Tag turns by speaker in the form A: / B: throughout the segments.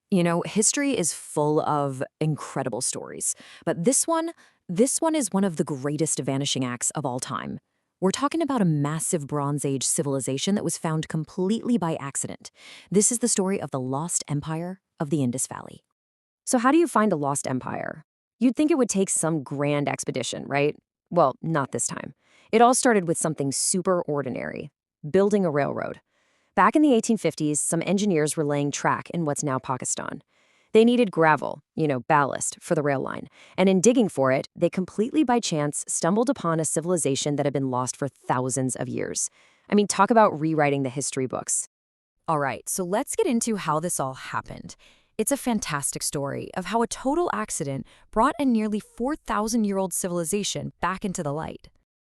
A: You know, history is full of incredible stories, but this one is one of the greatest vanishing acts of all time. We're talking about a massive Bronze Age civilization that was found completely by accident. This is the story of the lost empire of the Indus Valley. So how do you find a lost empire? You'd think it would take some grand expedition, right? Well, not this time. It all started with something super ordinary, building a railroad. Back in the 1850s, some engineers were laying track in what's now Pakistan. They needed gravel, ballast, for the rail line. And in digging for it, they completely by chance stumbled upon a civilization that had been lost for thousands of years. I mean, talk about rewriting the history books. All right, so let's get into how this all happened. It's a fantastic story of how a total accident brought a nearly 4,000-year-old civilization back into the light.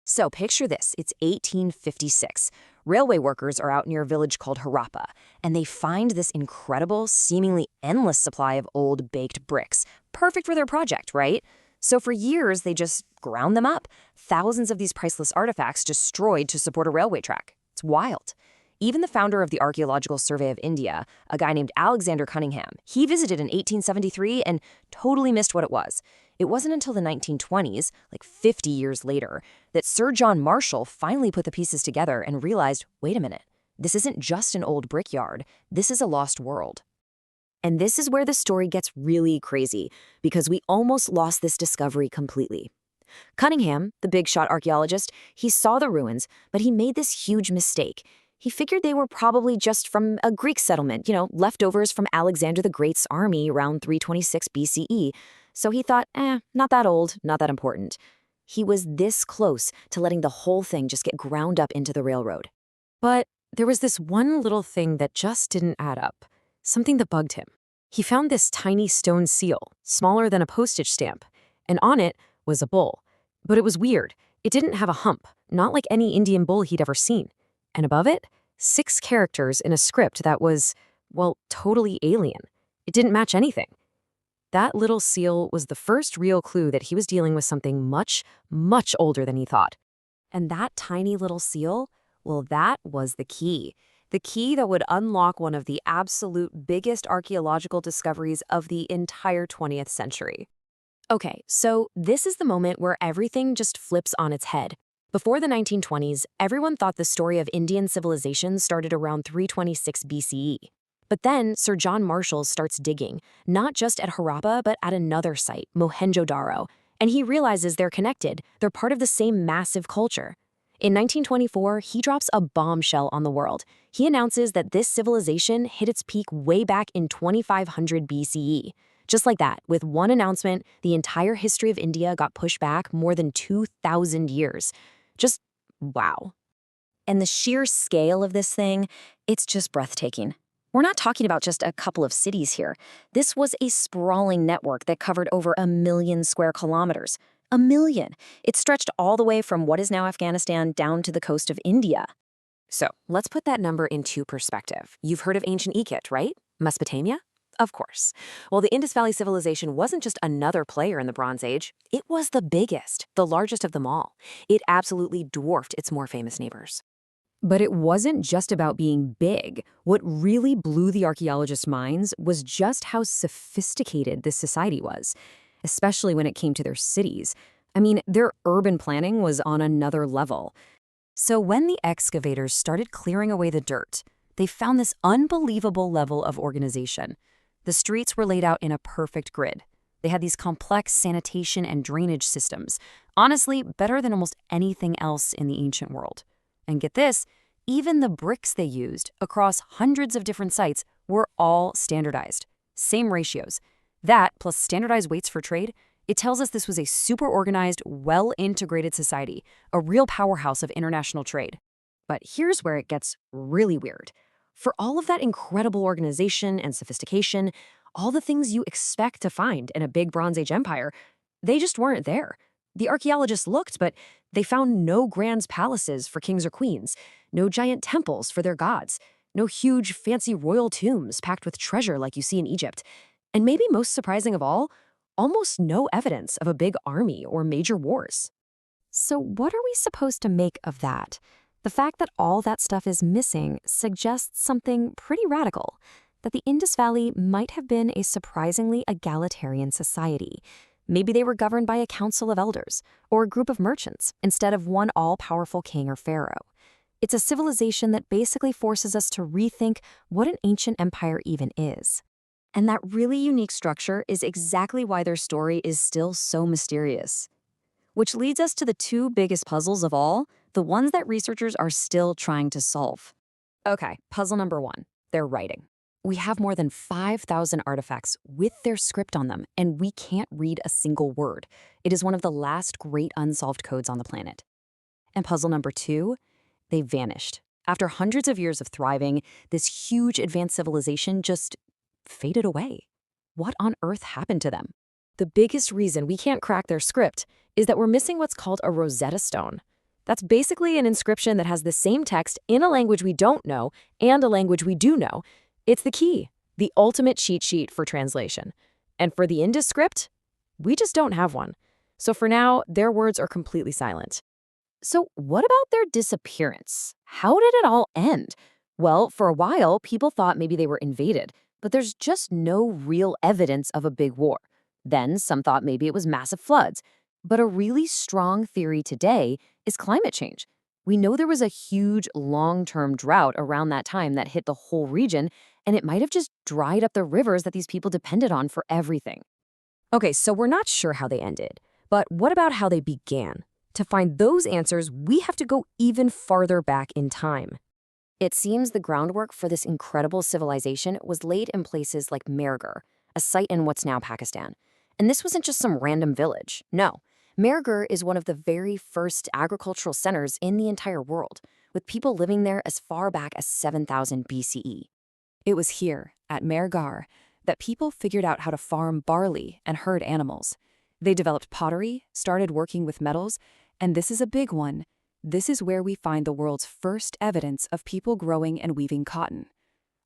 A: So picture this, it's 1856. Railway workers are out near a village called Harappa, and they find this incredible, seemingly endless supply of old baked bricks. Perfect for their project, right? So for years, they just ground them up. Thousands of these priceless artifacts destroyed to support a railway track. It's wild. Even the founder of the Archaeological Survey of India, a guy named Alexander Cunningham, he visited in 1873 and totally missed what it was. It wasn't until the 1920s, like 50 years later, that Sir John Marshall finally put the pieces together and realized, wait a minute, this isn't just an old brickyard, this is a lost world. And this is where the story gets really crazy, because we almost lost this discovery completely. Cunningham, the big shot archaeologist, he saw the ruins, but he made this huge mistake. He figured they were probably just from a Greek settlement, leftovers from Alexander the Great's army around 326 BCE. So he thought, not that old, not that important. He was this close to letting the whole thing just get ground up into the railroad. But there was this one little thing that just didn't add up, something that bugged him. He found this tiny stone seal, smaller than a postage stamp, and on it was a bull. But it was weird. It didn't have a hump, not like any Indian bull he'd ever seen. And above it, 6 characters in a script that was, well, totally alien. It didn't match anything. That little seal was the first real clue that he was dealing with something much, much older than he thought. And that tiny little seal, well, that was the key. The key that would unlock one of the absolute biggest archaeological discoveries of the entire 20th century. Okay, so this is the moment where everything just flips on its head. Before the 1920s, everyone thought the story of Indian civilization started around 326 BCE. But then Sir John Marshall starts digging, not just at Harappa, but at another site, Mohenjo-Daro, and he realizes they're connected. They're part of the same massive culture. In 1924, he drops a bombshell on the world. He announces that this civilization hit its peak way back in 2500 BCE. Just like that, with one announcement, the entire history of India got pushed back more than 2,000 years. Just wow. And the sheer scale of this thing, it's just breathtaking. We're not talking about just a couple of cities here. This was a sprawling network that covered over 1 million square kilometers. 1 million. It stretched all the way from what is now Afghanistan down to the coast of India. So let's put that number into perspective. You've heard of ancient Egypt, right? Mesopotamia? Of course. Well, the Indus Valley civilization wasn't just another player in the Bronze Age. It was the biggest, the largest of them all. It absolutely dwarfed its more famous neighbors. But it wasn't just about being big. What really blew the archaeologists' minds was just how sophisticated this society was, especially when it came to their cities. I mean, their urban planning was on another level. So when the excavators started clearing away the dirt, they found this unbelievable level of organization. The streets were laid out in a perfect grid. They had these complex sanitation and drainage systems. Honestly, better than almost anything else in the ancient world. And get this, even the bricks they used across hundreds of different sites were all standardized. Same ratios. That, plus standardized weights for trade, it tells us this was a super organized, well-integrated society, a real powerhouse of international trade. But here's where it gets really weird. For all of that incredible organization and sophistication, all the things you expect to find in a big Bronze Age empire, they just weren't there. The archaeologists looked, but they found no grand palaces for kings or queens, no giant temples for their gods, no huge fancy royal tombs packed with treasure like you see in Egypt. And maybe most surprising of all, almost no evidence of a big army or major wars. So what are we supposed to make of that? The fact that all that stuff is missing suggests something pretty radical.
B: that the Indus Valley might have been a surprisingly egalitarian society. Maybe they were governed by a council of elders or a group of merchants instead of one all-powerful king or pharaoh. It's a civilization that basically forces us to rethink what an ancient empire even is.
A: And that really unique structure is exactly why their story is still so mysterious. Which leads us to the two biggest puzzles of all, the ones that researchers are still trying to solve. Okay, puzzle number one, their writing. We have more than 5,000 artifacts with their script on them, and we can't read a single word. It is one of the last great unsolved codes on the planet. And puzzle number two, they vanished. After hundreds of years of thriving, this huge advanced civilization just faded away. What on earth happened to them? The biggest reason we can't crack their script is that we're missing what's called a Rosetta Stone. That's basically an inscription that has the same text in a language we don't know and a language we do know. It's the key, the ultimate cheat sheet for translation. And for the Indus script, we just don't have one. So for now, their words are completely silent. So what about their disappearance? How did it all end? Well, for a while, people thought maybe they were invaded, but there's just no real evidence of a big war. Then some thought maybe it was massive floods. But a really strong theory today is climate change. We know there was a huge long-term drought around that time that hit the whole region, and it might have just dried up the rivers that these people depended on for everything.
B: Okay, so we're not sure how they ended, but what about how they began? To find those answers, we have to go even farther back in time.
A: It seems the groundwork for this incredible civilization was laid in places like Mehrgarh, a site in what's now Pakistan. And this wasn't just some random village. No, Mehrgarh is one of the very first agricultural centers in the entire world, with people living there as far back as 7000 BCE.
C: It was here, at Mehrgarh, that people figured out how to farm barley and herd animals. They developed pottery, started working with metals, and this is a big one. This is where we find the world's first evidence of people growing and weaving cotton.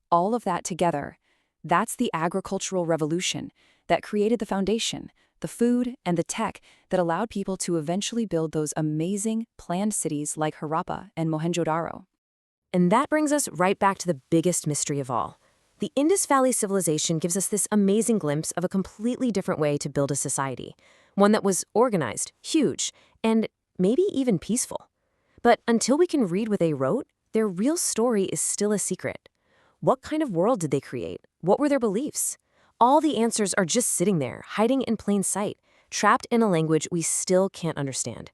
C: All of that together, that's the agricultural revolution that created the foundation, the food, and the tech that allowed people to eventually build those amazing planned cities like Harappa and Mohenjo-daro.
B: And that brings us right back to the biggest mystery of all. The Indus Valley civilization gives us this amazing glimpse of a completely different way to build a society, one that was organized, huge, and maybe even peaceful. But until we can read what they wrote, their real story is still a secret. What kind of world did they create? What were their beliefs? All the answers are just sitting there, hiding in plain sight, trapped in a language we still can't understand.